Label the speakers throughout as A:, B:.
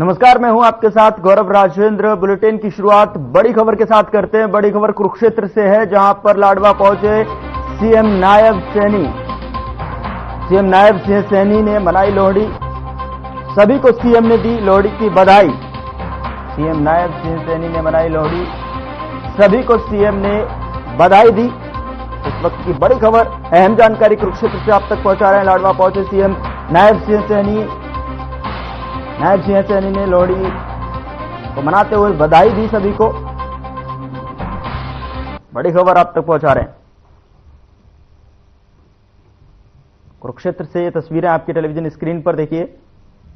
A: नमस्कार, मैं हूं आपके साथ गौरव राजेंद्र। बुलेटिन की शुरुआत बड़ी खबर के साथ करते हैं। बड़ी खबर कुरुक्षेत्र से है, जहां पर लाडवा पहुंचे सीएम नायब सैनी। सीएम नायब सिंह सैनी ने मनाई लोहड़ी। सभी को सीएम ने दी लोहड़ी की बधाई। सीएम नायब सिंह सैनी ने मनाई लोहड़ी, सभी को सीएम ने बधाई दी। इस वक्त की बड़ी खबर, अहम जानकारी कुरुक्षेत्र से आप तक पहुंचा रहे हैं। लाडवा पहुंचे सीएम नायब सिंह सैनी। नायब सिंह सैनी ने लोहड़ी को मनाते हुए बधाई दी सभी को। बड़ी खबर आप तक पहुंचा रहे हैं। कुरुक्षेत्र से ये तस्वीरें आपकी टेलीविजन स्क्रीन पर देखिए,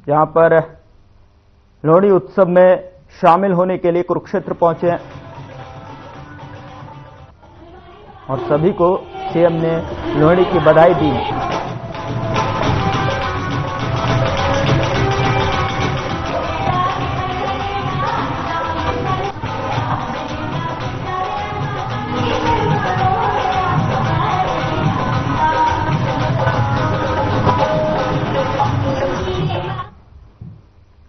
A: जहां पर लोहड़ी उत्सव में शामिल होने के लिए कुरुक्षेत्र पहुंचे हैं और सभी को सीएम ने लोहड़ी की बधाई दी।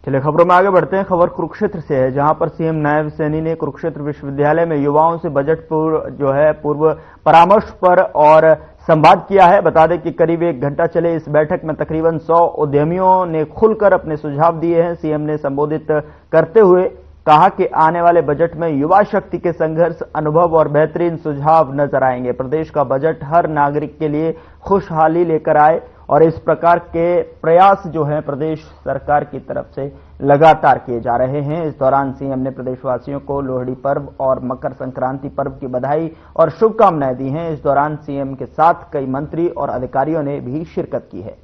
A: चलिए खबरों में आगे बढ़ते हैं। खबर कुरुक्षेत्र से है, जहां पर सीएम नायब सैनी ने कुरुक्षेत्र विश्वविद्यालय में युवाओं से बजट पूर्व परामर्श पर और संवाद किया है। बता दें कि करीब 1 घंटा चले इस बैठक में तकरीबन 100 उद्यमियों ने खुलकर अपने सुझाव दिए हैं। सीएम ने संबोधित करते हुए कहा कि आने वाले बजट में युवा शक्ति के संघर्ष, अनुभव और बेहतरीन सुझाव नजर आएंगे। प्रदेश का बजट हर नागरिक के लिए खुशहाली लेकर आए और इस प्रकार के प्रयास जो हैं प्रदेश सरकार की तरफ से लगातार किए जा रहे हैं। इस दौरान सीएम ने प्रदेशवासियों को लोहड़ी पर्व और मकर संक्रांति पर्व की बधाई और शुभकामनाएं दी हैं। इस दौरान सीएम के साथ कई मंत्री और अधिकारियों ने भी शिरकत की है।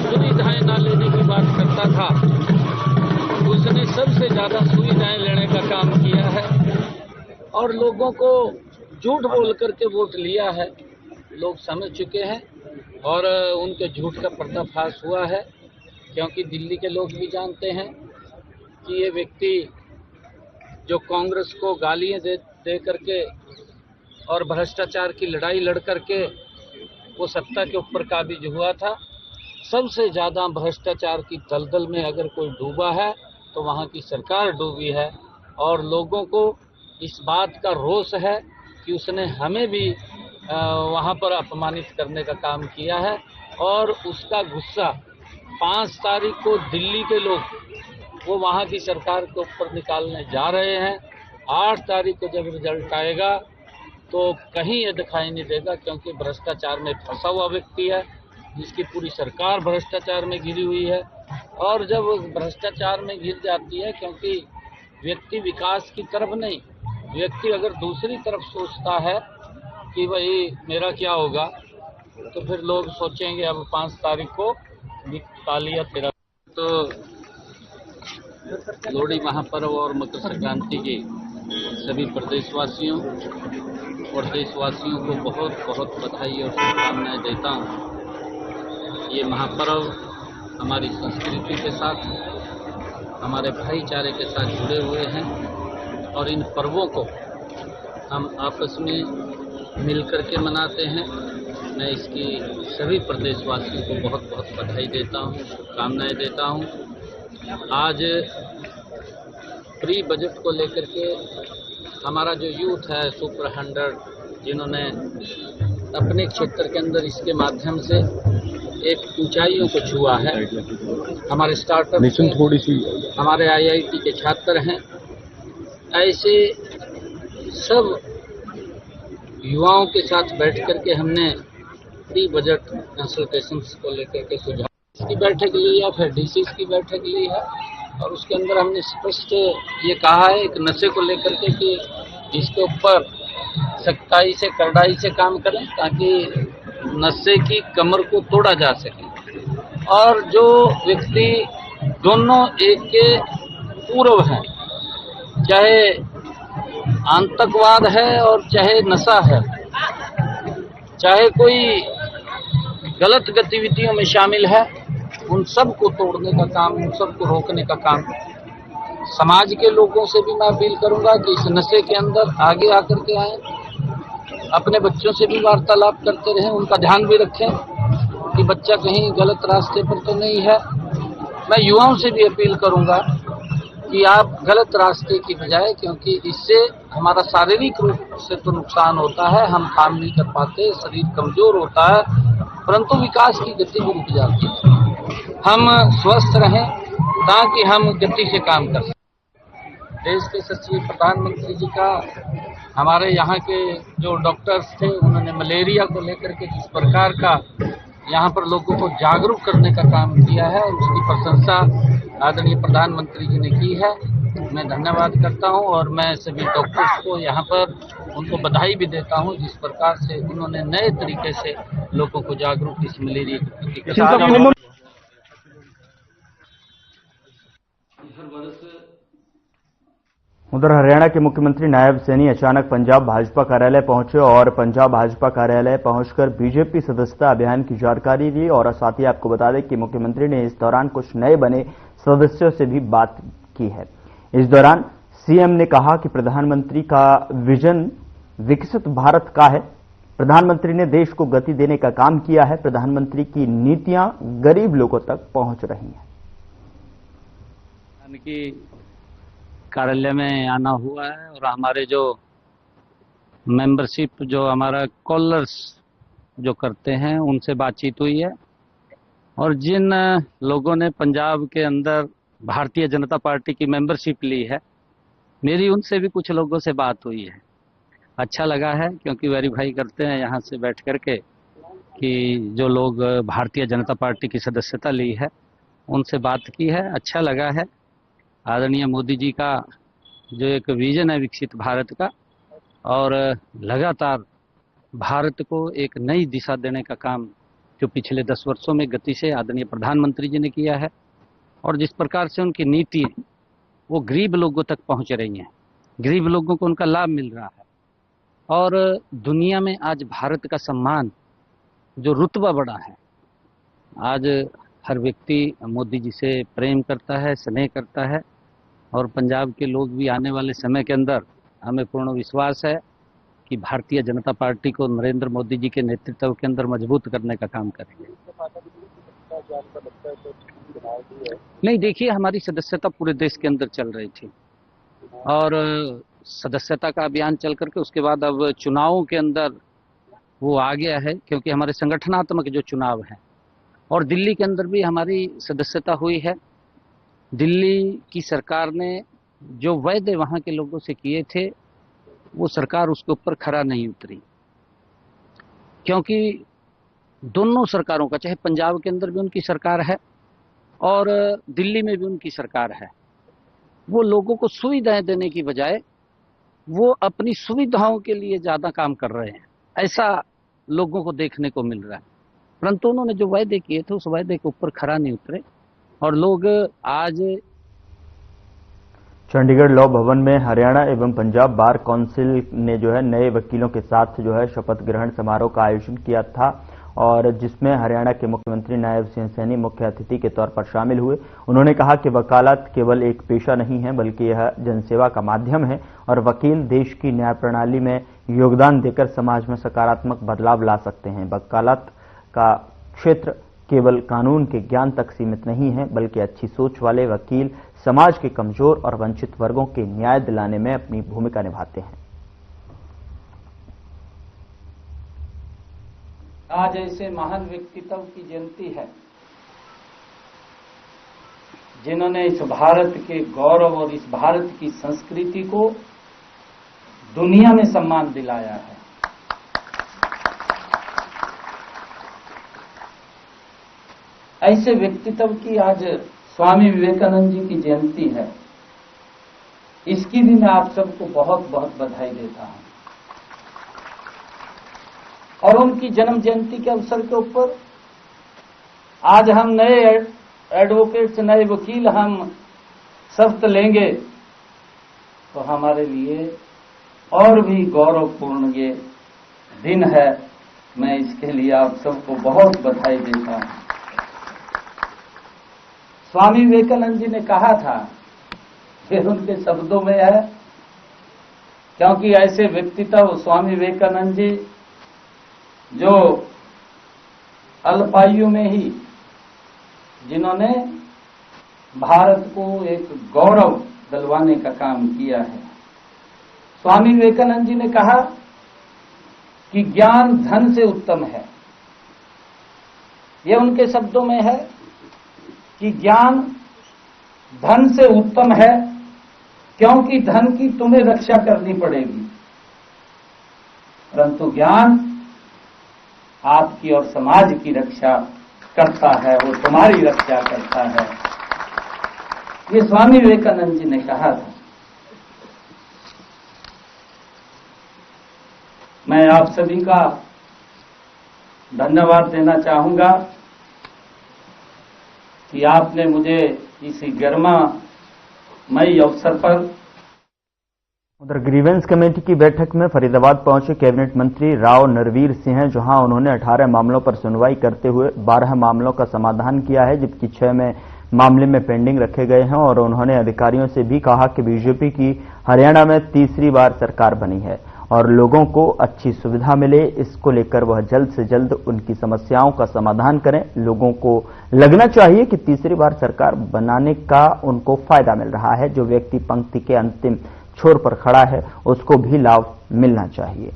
B: सुविधाएं न लेने की बात करता था, उसने सबसे ज्यादा सुविधाएं लेने का काम किया है और लोगों को झूठ बोल करके वोट लिया है। लोग समझ चुके हैं और उनके झूठ का पर्दाफाश हुआ है, क्योंकि दिल्ली के लोग भी जानते हैं कि ये व्यक्ति जो कांग्रेस को गालियां दे करके और भ्रष्टाचार की लड़ाई लड़ करके वो सत्ता के ऊपर काबिज हुआ था, सबसे ज्यादा भ्रष्टाचार की दलदल में अगर कोई डूबा है तो वहाँ की सरकार डूबी है। और लोगों को इस बात का रोष है कि उसने हमें भी वहाँ पर अपमानित करने का काम किया है और उसका गुस्सा 5 तारीख को दिल्ली के लोग वो वहाँ की सरकार के ऊपर निकालने जा रहे हैं। 8 तारीख को जब रिजल्ट आएगा तो कहीं ये दिखाई नहीं देगा, क्योंकि भ्रष्टाचार में फंसा हुआ व्यक्ति है, जिसकी पूरी सरकार भ्रष्टाचार में घिरी हुई है। और जब भ्रष्टाचार में घिर जाती है, क्योंकि व्यक्ति विकास की तरफ नहीं, व्यक्ति अगर दूसरी तरफ सोचता है कि भाई मेरा क्या होगा, तो फिर लोग सोचेंगे अब 5 तारीख को तालियां तेरा। तो लोहड़ी महापर्व और मकर संक्रांति की सभी प्रदेशवासियों और देशवासियों को बहुत बहुत बधाई और शुभकामनाएं देता हूँ। ये महापर्व हमारी संस्कृति के साथ, हमारे भाईचारे के साथ जुड़े हुए हैं और इन पर्वों को हम आपस में मिलकर के मनाते हैं। मैं इसकी सभी प्रदेशवासियों को बहुत बहुत बधाई देता हूँ, शुभकामनाएं देता हूँ। आज प्री बजट को लेकर के हमारा जो यूथ है सुपर 100, जिन्होंने अपने क्षेत्र के अंदर इसके माध्यम से एक ऊंचाइयों को छुआ है, हमारे स्टार्टअप थोड़ी सी हमारे IIT के छात्र हैं, ऐसे सब युवाओं के साथ बैठ करके हमने प्री बजट कंसल्टेशन को लेकर के सुझाव की बैठक ली है, फिर DCs की बैठक ली है और उसके अंदर हमने स्पष्ट ये कहा है एक नशे को लेकर के कि इसके ऊपर सख्ताई से कड़ाई से काम करें ताकि नशे की कमर को तोड़ा जा सके। और जो व्यक्ति दोनों एक के पूर्व हैं, चाहे आतंकवाद है और चाहे नशा है, चाहे कोई गलत गतिविधियों में शामिल है, उन सब को तोड़ने का काम, उन सब को रोकने का काम समाज के लोगों से भी मैं अपील करूंगा कि इस नशे के अंदर आगे आकर के आए, अपने बच्चों से भी वार्तालाप करते रहें, उनका ध्यान भी रखें कि बच्चा कहीं गलत रास्ते पर तो नहीं है। मैं युवाओं से भी अपील करूंगा कि आप गलत रास्ते की बजाय, क्योंकि इससे हमारा शारीरिक रूप से तो नुकसान होता है, हम काम नहीं कर पाते, शरीर कमजोर होता है, परंतु विकास की गति भी रुक जाती है। हम स्वस्थ रहें ताकि हम गति से काम कर सकें। देश के यशस्वी प्रधानमंत्री जी का हमारे यहाँ के जो डॉक्टर्स थे, उन्होंने मलेरिया को लेकर के जिस प्रकार का यहाँ पर लोगों को जागरूक करने का काम किया है, उसकी प्रशंसा आदरणीय प्रधानमंत्री जी ने की है। मैं धन्यवाद करता हूँ और मैं सभी डॉक्टर्स को यहाँ पर उनको बधाई भी देता हूँ, जिस प्रकार से उन्होंने नए तरीके से लोगों को जागरूक इस मलेरिया के प्रति।
A: उधर हरियाणा के मुख्यमंत्री नायब सैनी अचानक पंजाब भाजपा कार्यालय पहुंचे और पंजाब भाजपा कार्यालय पहुंचकर बीजेपी सदस्यता अभियान की जानकारी ली। और साथ ही आपको बता दें कि मुख्यमंत्री ने इस दौरान कुछ नए बने सदस्यों से भी बात की है। इस दौरान सीएम ने कहा कि प्रधानमंत्री का विजन विकसित भारत का है। प्रधानमंत्री ने देश को गति देने का काम किया है। प्रधानमंत्री की नीतियां गरीब लोगों तक पहुंच रही हैं।
B: कार्यालय में आना हुआ है और हमारे जो मेंबरशिप, जो हमारा कॉलर्स जो करते हैं, उनसे बातचीत हुई है। और जिन लोगों ने पंजाब के अंदर भारतीय जनता पार्टी की मेंबरशिप ली है, मेरी उनसे भी कुछ लोगों से बात हुई है। अच्छा लगा है, क्योंकि वेरीफाई करते हैं यहाँ से बैठ करके कि जो लोग भारतीय जनता पार्टी की सदस्यता ली है, उनसे बात की है। अच्छा लगा है। आदरणीय मोदी जी का जो एक विजन है विकसित भारत का, और लगातार भारत को एक नई दिशा देने का काम जो पिछले 10 वर्षों में गति से आदरणीय प्रधानमंत्री जी ने किया है, और जिस प्रकार से उनकी नीति वो गरीब लोगों तक पहुंच रही हैं, गरीब लोगों को उनका लाभ मिल रहा है। और दुनिया में आज भारत का सम्मान, जो रुतबा बढ़ा है, आज हर व्यक्ति मोदी जी से प्रेम करता है, स्नेह करता है। और पंजाब के लोग भी आने वाले समय के अंदर, हमें पूर्ण विश्वास है कि भारतीय जनता पार्टी को नरेंद्र मोदी जी के नेतृत्व के अंदर मजबूत करने का काम करेंगे। नहीं, देखिए, हमारी सदस्यता पूरे देश के अंदर चल रही थी और सदस्यता का अभियान चल करके उसके बाद अब चुनावों के अंदर वो आ गया है, क्योंकि हमारे संगठनात्मक जो चुनाव हैं, और दिल्ली के अंदर भी हमारी सदस्यता हुई है। दिल्ली की सरकार ने जो वायदे वहां के लोगों से किए थे, वो सरकार उसके ऊपर खरा नहीं उतरी, क्योंकि दोनों सरकारों का, चाहे पंजाब के अंदर भी उनकी सरकार है और दिल्ली में भी उनकी सरकार है, वो लोगों को सुविधाएं देने की बजाय वो अपनी सुविधाओं के लिए ज्यादा काम कर रहे हैं, ऐसा लोगों को देखने को मिल रहा है। परंतु उन्होंने जो वायदे किए थे, उस वायदे के ऊपर खरा नहीं उतरे और लोग आज।
A: चंडीगढ़ लॉ भवन में हरियाणा एवं पंजाब बार काउंसिल ने जो है नए वकीलों के साथ जो है शपथ ग्रहण समारोह का आयोजन किया था, और जिसमें हरियाणा के मुख्यमंत्री नायब सिंह सैनी मुख्य अतिथि के तौर पर शामिल हुए। उन्होंने कहा कि वकालत केवल एक पेशा नहीं है, बल्कि यह जनसेवा का माध्यम है और वकील देश की न्याय प्रणाली में योगदान देकर समाज में सकारात्मक बदलाव ला सकते हैं। वकालत का क्षेत्र केवल कानून के ज्ञान तक सीमित नहीं है, बल्कि अच्छी सोच वाले वकील समाज के कमजोर और वंचित वर्गों के न्याय दिलाने में अपनी भूमिका निभाते हैं।
B: आज ऐसे महान व्यक्तित्व की जयंती है, जिन्होंने इस भारत के गौरव और इस भारत की संस्कृति को दुनिया में सम्मान दिलाया है। ऐसे व्यक्तित्व की आज स्वामी विवेकानंद जी की जयंती है। इसकी भी मैं आप सबको बहुत बहुत बधाई देता हूं। और उनकी जन्म जयंती के अवसर के ऊपर आज हम नए एडवोकेट्स, नए वकील हम शपथ लेंगे, तो हमारे लिए और भी गौरवपूर्ण ये दिन है। मैं इसके लिए आप सबको बहुत बधाई देता हूं। स्वामी विवेकानंद जी ने कहा था
C: फिर उनके शब्दों में है, क्योंकि ऐसे व्यक्तित्व स्वामी विवेकानंद जी जो अल्पायु में ही जिन्होंने भारत को एक गौरव दिलवाने का काम किया है। स्वामी विवेकानंद जी ने कहा कि ज्ञान धन से उत्तम है। यह उनके शब्दों में है कि ज्ञान धन से उत्तम है, क्योंकि धन की तुम्हें रक्षा करनी पड़ेगी, परंतु ज्ञान आपकी और समाज की रक्षा करता है, वो तुम्हारी रक्षा करता है। ये स्वामी विवेकानंद जी ने कहा था। मैं आप सभी का धन्यवाद देना चाहूंगा कि आपने मुझे इसी गर्मामयी अवसर पर।
A: उधर ग्रीवेंस कमेटी की बैठक में फरीदाबाद पहुंचे कैबिनेट मंत्री राव नरवीर सिंह, जहां उन्होंने 18 मामलों पर सुनवाई करते हुए 12 मामलों का समाधान किया है, जबकि 6 में मामले में पेंडिंग रखे गए हैं। और उन्होंने अधिकारियों से भी कहा कि बीजेपी की हरियाणा में तीसरी बार सरकार बनी है और लोगों को अच्छी सुविधा मिले, इसको लेकर वह जल्द से जल्द उनकी समस्याओं का समाधान करें। लोगों को लगना चाहिए कि तीसरी बार सरकार बनाने का उनको फायदा मिल रहा है। जो व्यक्ति पंक्ति के अंतिम छोर पर खड़ा है उसको भी लाभ मिलना चाहिए।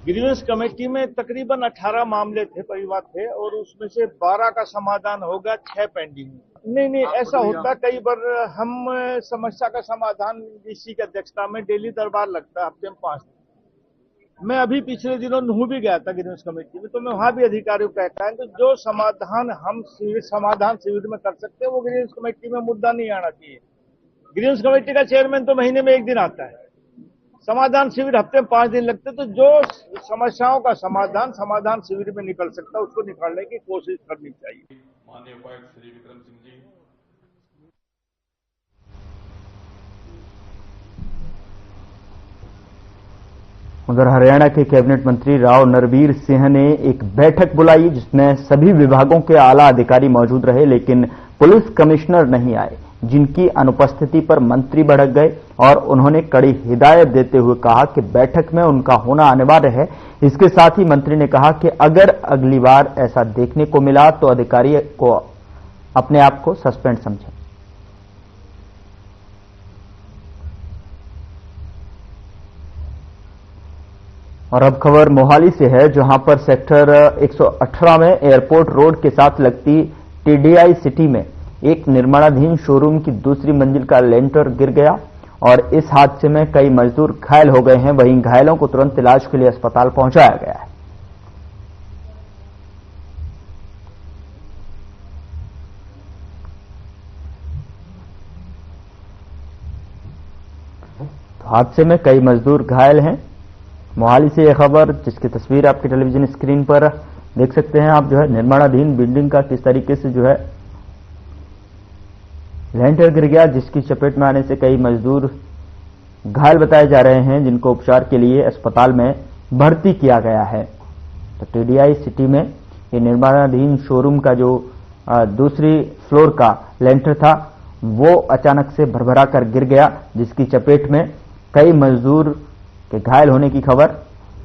D: ग्रीवेंस कमेटी में तकरीबन 18 मामले थे, परिवार थे, और उसमें से 12 का समाधान होगा, 6 पेंडिंग। नहीं, ऐसा होता है कई बार। हम समस्या का समाधान डीसी की अध्यक्षता में डेली दरबार लगता है, हफ्ते में 5 दिन। मैं अभी पिछले दिनों नूह भी गया था ग्रीवेंस कमेटी में, तो मैं वहां भी अधिकारियों को कहता है कि जो समाधान हम समाधान शिविर में कर सकते हैं वो ग्रीवेंस कमेटी में मुद्दा नहीं आना चाहिए। ग्रीवेंस कमेटी का चेयरमैन तो महीने में 1 दिन आता है, समाधान शिविर हफ्ते में 5 दिन लगते। तो जो समस्याओं का समाधान शिविर में निकल सकता है उसको निकालने की कोशिश करनी चाहिए।
E: माननीय उपायुक्त श्री विक्रम सिंह जी।
A: उधर हरियाणा के कैबिनेट मंत्री राव नरवीर सिंह ने एक बैठक बुलाई जिसमें सभी विभागों के आला अधिकारी मौजूद रहे, लेकिन पुलिस कमिश्नर नहीं आए, जिनकी अनुपस्थिति पर मंत्री भड़क गए और उन्होंने कड़ी हिदायत देते हुए कहा कि बैठक में उनका होना अनिवार्य है। इसके साथ ही मंत्री ने कहा कि अगर अगली बार ऐसा देखने को मिला तो अधिकारी को अपने आप को सस्पेंड समझें। और अब खबर मोहाली से है, जहां पर सेक्टर 118 में एयरपोर्ट रोड के साथ लगती टीडीआई सिटी में एक निर्माणाधीन शोरूम की दूसरी मंजिल का लेंटर गिर गया और इस हादसे में कई मजदूर घायल हो गए हैं। वहीं घायलों को तुरंत इलाज के लिए अस्पताल पहुंचाया गया है। तो हादसे में कई मजदूर घायल हैं। मोहाली से यह खबर, जिसकी तस्वीर आपकी टेलीविजन स्क्रीन पर देख सकते हैं आप, जो है निर्माणाधीन बिल्डिंग का किस तरीके से जो है लेंटर गिर गया, जिसकी चपेट में आने से कई मजदूर घायल बताए जा रहे हैं, जिनको उपचार के लिए अस्पताल में भर्ती किया गया है। तो टीडीआई सिटी में ये निर्माणाधीन शोरूम का जो दूसरी फ्लोर का लेंटर था वो अचानक से भरभरा कर गिर गया, जिसकी चपेट में कई मजदूर के घायल होने की खबर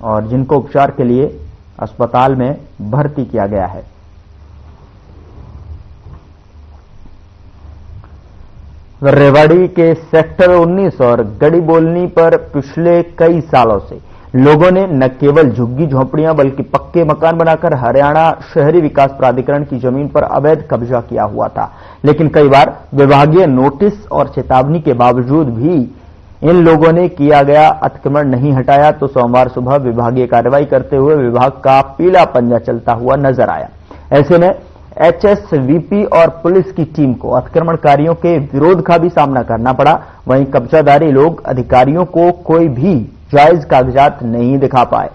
A: और जिनको उपचार के लिए अस्पताल में भर्ती किया गया है। रेवाड़ी के सेक्टर 19 और गड़ीबोलनी पर पिछले कई सालों से लोगों ने न केवल झुग्गी झोंपड़ियां बल्कि पक्के मकान बनाकर हरियाणा शहरी विकास प्राधिकरण की जमीन पर अवैध कब्जा किया हुआ था, लेकिन कई बार विभागीय नोटिस और चेतावनी के बावजूद भी इन लोगों ने किया गया अतिक्रमण नहीं हटाया। तो सोमवार सुबह विभागीय कार्रवाई करते हुए विभाग का पीला पंजा चलता हुआ नजर आया। ऐसे में एचएसवीपी और पुलिस की टीम को अतिक्रमणकारियों के विरोध का भी सामना करना पड़ा। वहीं कब्जादारी लोग अधिकारियों को कोई भी जायज कागजात नहीं दिखा पाए।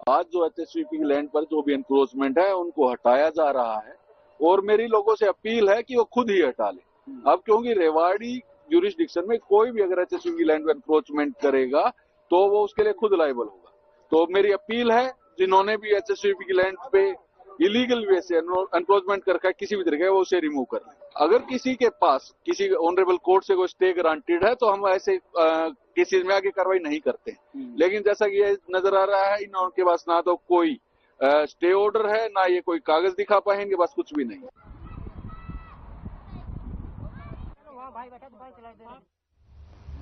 E: आज जो एचएसवीपी की लैंड पर जो भी एनक्रोचमेंट है उनको हटाया जा रहा है और मेरी लोगों से अपील है कि वो खुद ही हटा ले। अब क्योंकि रेवाड़ी ज्यूरिसडिक्शन में कोई भी अगर एचएसवीपी की लैंड पर एनक्रोचमेंट करेगा तो वो उसके लिए खुद लायबल होगा। तो मेरी अपील है, जिन्होंने भी एचएसवीपी की लैंड पे इलीगल वे से एनक्रोचमेंट करके किसी भी तरीके वो उसे रिमूव कर लें। अगर किसी के पास किसी ऑनरेबल कोर्ट से कोई स्टे ग्रांटेड है तो हम ऐसे केसेस में आगे कार्रवाई नहीं करते। लेकिन जैसा कि ये नजर आ रहा है इनके पास ना तो कोई स्टे ऑर्डर है ना ये कोई कागज दिखा पाएंगे, बस कुछ भी नहीं।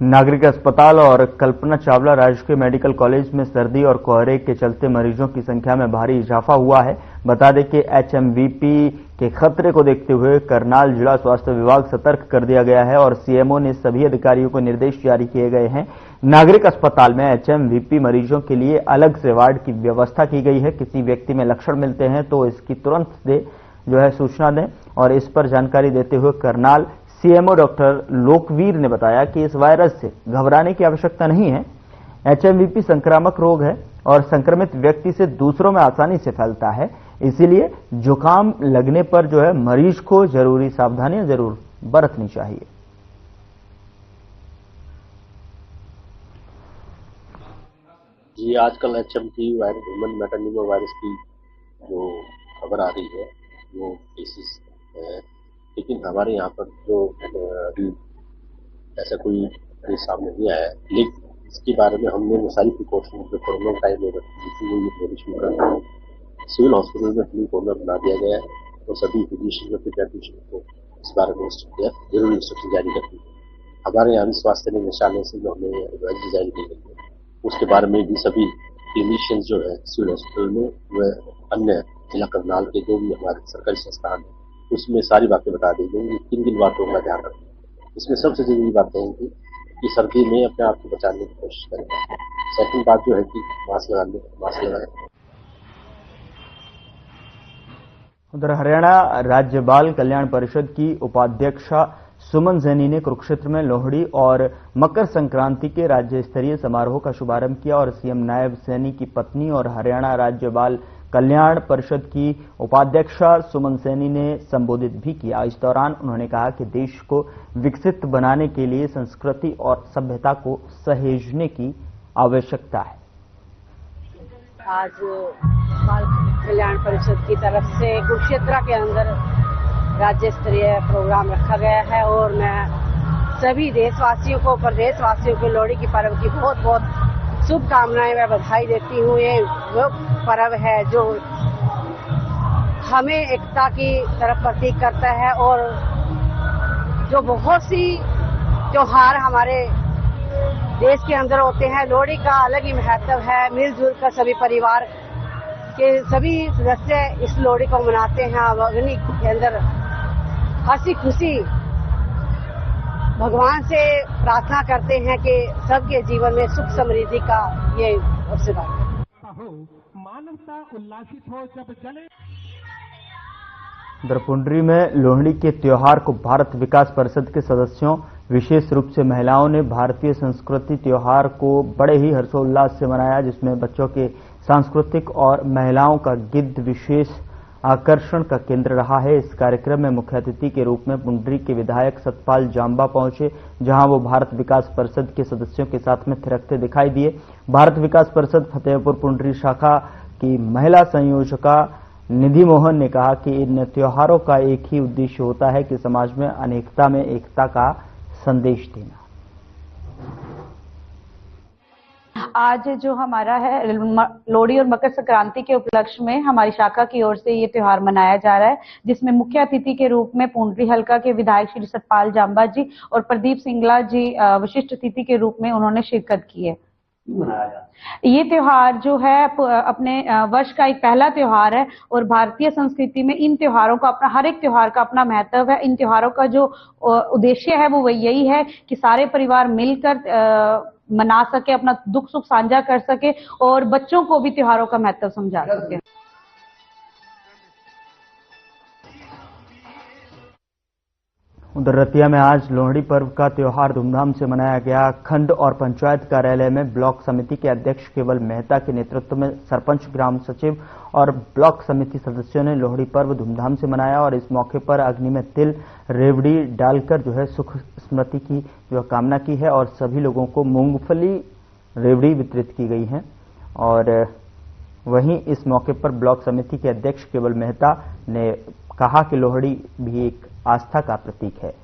A: नागरिक अस्पताल और कल्पना चावला राजकीय मेडिकल कॉलेज में सर्दी और कोहरे के चलते मरीजों की संख्या में भारी इजाफा हुआ है। बता दें कि एचएमवीपी के खतरे को देखते हुए करनाल जिला स्वास्थ्य विभाग सतर्क कर दिया गया है और सीएमओ ने सभी अधिकारियों को निर्देश जारी किए गए हैं। नागरिक अस्पताल में एचएमवीपी मरीजों के लिए अलग से वार्ड की व्यवस्था की गई है। किसी व्यक्ति में लक्षण मिलते हैं तो इसकी तुरंत सूचना दें और इस पर जानकारी देते हुए करनाल सीएमओ डॉक्टर लोकवीर ने बताया कि इस वायरस से घबराने की आवश्यकता नहीं है। एचएमवीपी संक्रामक रोग है और संक्रमित व्यक्ति से दूसरों में आसानी से फैलता है, इसीलिए जुकाम लगने पर मरीज को जरूरी सावधानियां जरूर बरतनी चाहिए।
F: जी, आजकल एचएमपी वायरस, ह्यूमन मेटानिमा वायरस की जो खबर आ रही है वो केसेस है, लेकिन हमारे यहाँ पर जो अभी ऐसा कोई केस सामने नहीं आया है। लेकिन इसके बारे में हमने वो सारी प्रिकॉशन जो कोरोना टाइम में रखी थी वो ये शुरू कर दी। सिविल हॉस्पिटल में फ्लू कॉर्नर बना दिया गया है और सभी फिजिशियन और पीडियाट्रिशियन को इस बारे में जरूरी इंस्ट्रक्शन जारी कर दी। हमारे यहाँ स्वास्थ्य निदेशालय से जो हमें एडवाइजरी जारी की गई है उसके बारे में भी सभी क्लिनिशियंस जो है सिविल हॉस्पिटल में व अन्य जिला करनाल के जो भी हमारे सरकारी संस्थान है उसमें सारी बातें बता दी गई। किन बातों का ध्यान रखें, इसमें सबसे जरूरी बात है कि सर्दी में अपने आप को बचाने की कोशिश करें। सेकंड बात जो है कि मास्क लगाएं।
A: उधर हरियाणा राज्य बाल कल्याण परिषद की उपाध्यक्षा सुमन सैनी ने कुरुक्षेत्र में लोहड़ी और मकर संक्रांति के राज्य स्तरीय समारोह का शुभारंभ किया और सीएम नायब सैनी की पत्नी और हरियाणा राज्य बाल कल्याण परिषद की उपाध्यक्षा सुमन सैनी ने संबोधित भी किया। इस दौरान उन्होंने कहा कि देश को विकसित बनाने के लिए संस्कृति और सभ्यता को सहेजने की आवश्यकता है।
G: आज बाल कल्याण परिषद की तरफ से कुरुक्षेत्र के अंदर राज्य स्तरीय प्रोग्राम रखा गया है और मैं सभी देशवासियों को, प्रदेशवासियों को लोहड़ी की पर्व की बहुत बहुत शुभकामनाएं मैं बधाई देती हूँ। ये वो पर्व है जो हमें एकता की तरफ प्रतीक करता है और जो बहुत सी त्योहार हमारे देश के अंदर होते हैं, लोहड़ी का अलग ही महत्व है। मिलजुल कर सभी परिवार के सभी सदस्य इस लोहड़ी को मनाते हैं। अग्नि के अंदर हंसी खुशी भगवान से प्रार्थना करते हैं कि सबके जीवन में सुख समृद्धि का ये अवसर है।
H: मानवता उल्लासित हो जब चले।
A: उधर पुंडरी में लोहड़ी के त्योहार को भारत विकास परिषद के सदस्यों, विशेष रूप से महिलाओं ने भारतीय संस्कृति त्योहार को बड़े ही हर्षोल्लास से मनाया, जिसमें बच्चों के सांस्कृतिक और महिलाओं का गिद्ध विशेष आकर्षण का केंद्र रहा है। इस कार्यक्रम में मुख्य अतिथि के रूप में पुंडरी के विधायक सतपाल जांबा पहुंचे, जहां वो भारत विकास परिषद के सदस्यों के साथ में थिरकते दिखाई दिए। भारत विकास परिषद फतेहपुर पुंडरी शाखा की महिला संयोजका निधि मोहन ने कहा कि इन त्योहारों का एक ही उद्देश्य होता है कि समाज में अनेकता में एकता का संदेश देना।
I: आज जो हमारा है लोहड़ी और मकर संक्रांति के उपलक्ष्य में हमारी शाखा की ओर से ये त्योहार मनाया जा रहा है, जिसमें मुख्य अतिथि के रूप में पुंडरी हल्का के विधायक श्री सतपाल जांबा जी और प्रदीप सिंगला जी विशिष्ट अतिथि के रूप में उन्होंने शिरकत की है। ये त्योहार जो है अपने वर्ष का एक पहला त्योहार है और भारतीय संस्कृति में इन त्योहारों का अपना, हर एक त्योहार का अपना महत्व है। इन त्योहारों का जो उद्देश्य है वो यही है कि सारे परिवार मिलकर मना सके, अपना दुख सुख साझा कर सके और बच्चों को भी त्योहारों का महत्व समझा सके।
A: उधर रतिया में आज लोहड़ी पर्व का त्योहार धूमधाम से मनाया गया। खंड और पंचायत कार्यालय में ब्लॉक समिति के अध्यक्ष केवल मेहता के नेतृत्व में सरपंच, ग्राम सचिव और ब्लॉक समिति सदस्यों ने लोहड़ी पर्व धूमधाम से मनाया और इस मौके पर अग्नि में तिल, रेवड़ी डालकर सुख स्मृति की कामना की है और सभी लोगों को मूंगफली रेवड़ी वितरित की गई है। और वहीं इस मौके पर ब्लॉक समिति के अध्यक्ष केवल मेहता ने कहा कि लोहड़ी भी एक आस्था का प्रतीक है।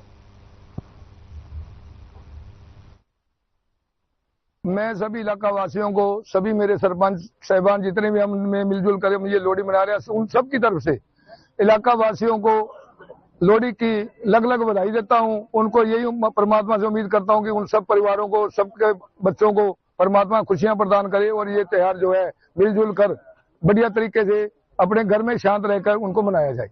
J: मैं सभी इलाका वासियों को, सभी मेरे सरपंच साहबान जितने भी हम मिलजुल कर ये लोहड़ी मना रहे हैं, उन सब की तरफ से इलाका वासियों को लोहड़ी की लग लग बधाई देता हूं। उनको यही परमात्मा से उम्मीद करता हूं कि उन सब परिवारों को, सबके बच्चों को परमात्मा खुशियां प्रदान करे और ये त्योहार जो है मिलजुल कर बढ़िया तरीके से अपने घर में शांत रहकर उनको मनाया जाए।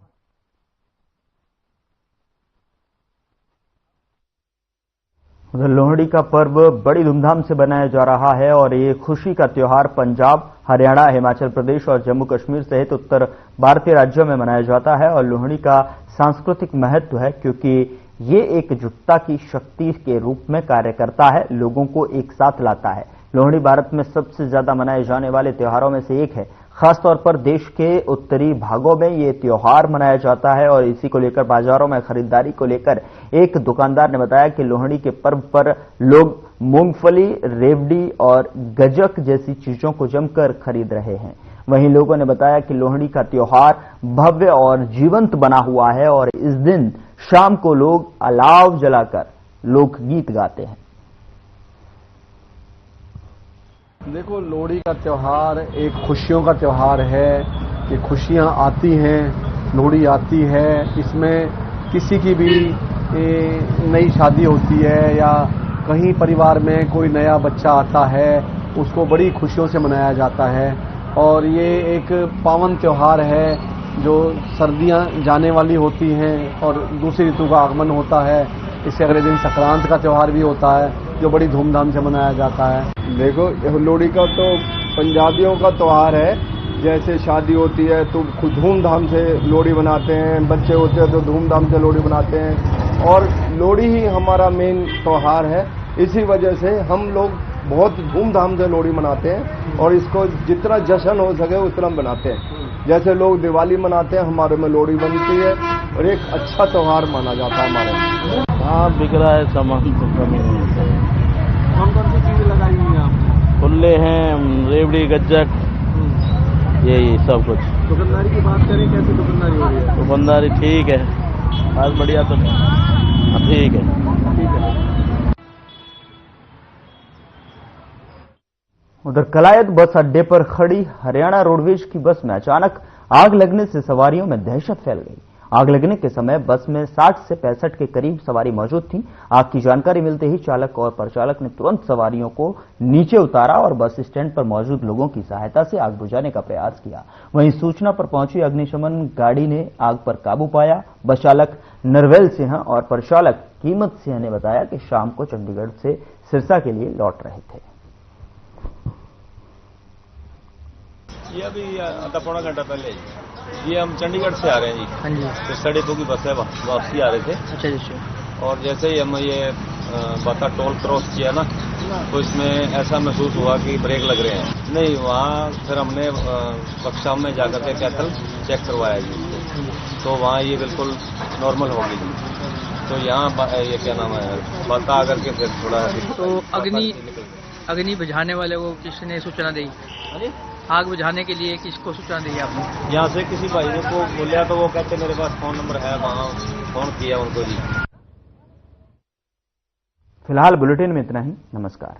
A: उधर लोहड़ी का पर्व बड़ी धूमधाम से मनाया जा रहा है और ये खुशी का त्योहार पंजाब, हरियाणा, हिमाचल प्रदेश और जम्मू कश्मीर सहित उत्तर भारतीय राज्यों में मनाया जाता है। और लोहड़ी का सांस्कृतिक महत्व है क्योंकि ये एकजुटता की शक्ति के रूप में कार्य करता है, लोगों को एक साथ लाता है। लोहड़ी भारत में सबसे ज्यादा मनाए जाने वाले त्योहारों में से एक है। खासतौर पर देश के उत्तरी भागों में ये त्योहार मनाया जाता है और इसी को लेकर बाजारों में खरीदारी को लेकर एक दुकानदार ने बताया कि लोहड़ी के पर्व पर लोग मूंगफली, रेवड़ी और गजक जैसी चीजों को जमकर खरीद रहे हैं। वहीं लोगों ने बताया कि लोहड़ी का त्योहार भव्य और जीवंत बना हुआ है और इस दिन शाम को लोग अलाव जलाकर लोकगीत गाते हैं।
K: देखो, लोहड़ी का त्योहार एक खुशियों का त्योहार है कि खुशियां आती हैं, लोहड़ी आती है। इसमें किसी की भी नई शादी होती है या कहीं परिवार में कोई नया बच्चा आता है, उसको बड़ी खुशियों से मनाया जाता है। और ये एक पावन त्योहार है जो सर्दियां जाने वाली होती हैं और दूसरी ऋतु का आगमन होता है। इससे अगले दिन संक्रांत का त्योहार भी होता है जो बड़ी धूमधाम से मनाया जाता है।
J: देखो, लोहड़ी का तो पंजाबियों का त्योहार है। जैसे शादी होती है तो खुद धूमधाम से लोहड़ी बनाते हैं, बच्चे होते हैं तो धूमधाम से लोहड़ी बनाते हैं और लोहड़ी ही हमारा मेन त्योहार है। इसी वजह से हम लोग बहुत धूमधाम से लोहड़ी मनाते हैं और इसको जितना जश्न हो सके उतना बनाते हैं। जैसे लोग दिवाली मनाते हैं, हमारे में लोहड़ी बनती है और एक अच्छा त्योहार माना जाता है हमारे में।
L: हाँ, बिक रहा है सामान तो कमी नहीं होता है।
K: कौन कौन सी चीजें लगाई हुई हैं आपने?
L: फुल्ले हैं, रेवड़ी, गज्जक, यही सब कुछ।
K: दुकानदारी की बात करें, कैसी दुकानदारी हो रही है?
L: दुकानदारी ठीक है, आज बढ़िया तो नहीं, ठीक है।
A: उधर कलायत बस अड्डे पर खड़ी हरियाणा रोडवेज की बस में अचानक आग लगने से सवारियों में दहशत फैल गई। आग लगने के समय बस में 60 से 65 के करीब सवारी मौजूद थी। आग की जानकारी मिलते ही चालक और परिचालक ने तुरंत सवारियों को नीचे उतारा और बस स्टैंड पर मौजूद लोगों की सहायता से आग बुझाने का प्रयास किया। वहीं सूचना पर पहुंची अग्निशमन गाड़ी ने आग पर काबू पाया। बस चालक नरवेल सिंह और परिचालक कीमत सिंह ने बताया कि शाम को चंडीगढ़ से सिरसा के लिए लौट रहे थे।
M: ये अभी आधा पौना घंटा पहले ये हम चंडीगढ़ से आ रहे हैं जी।
N: हाँ जी।
M: तो साढ़े 2 की बस है, वापसी आ रहे थे।
N: अच्छा जी।
M: और जैसे ही हम ये बाता टोल क्रॉस किया ना, तो इसमें ऐसा महसूस हुआ कि ब्रेक लग रहे हैं। नहीं, वहाँ फिर हमने वर्कशॉप में जाकर के कैथल चेक करवाया जी, तो वहाँ ये बिल्कुल नॉर्मल हो गई जी। तो यहाँ ये क्या नाम है, बाता आकर के फिर थोड़ा
N: तो अग्नि बुझाने वाले को किसने सूचना दी? आग बुझाने के लिए किसको सूचना दी आपने?
M: यहाँ से किसी भाई को बोलिया तो वो कहते मेरे पास फोन नंबर है, वहाँ फोन किया उनको जी।
A: फिलहाल बुलेटिन में इतना ही। नमस्कार।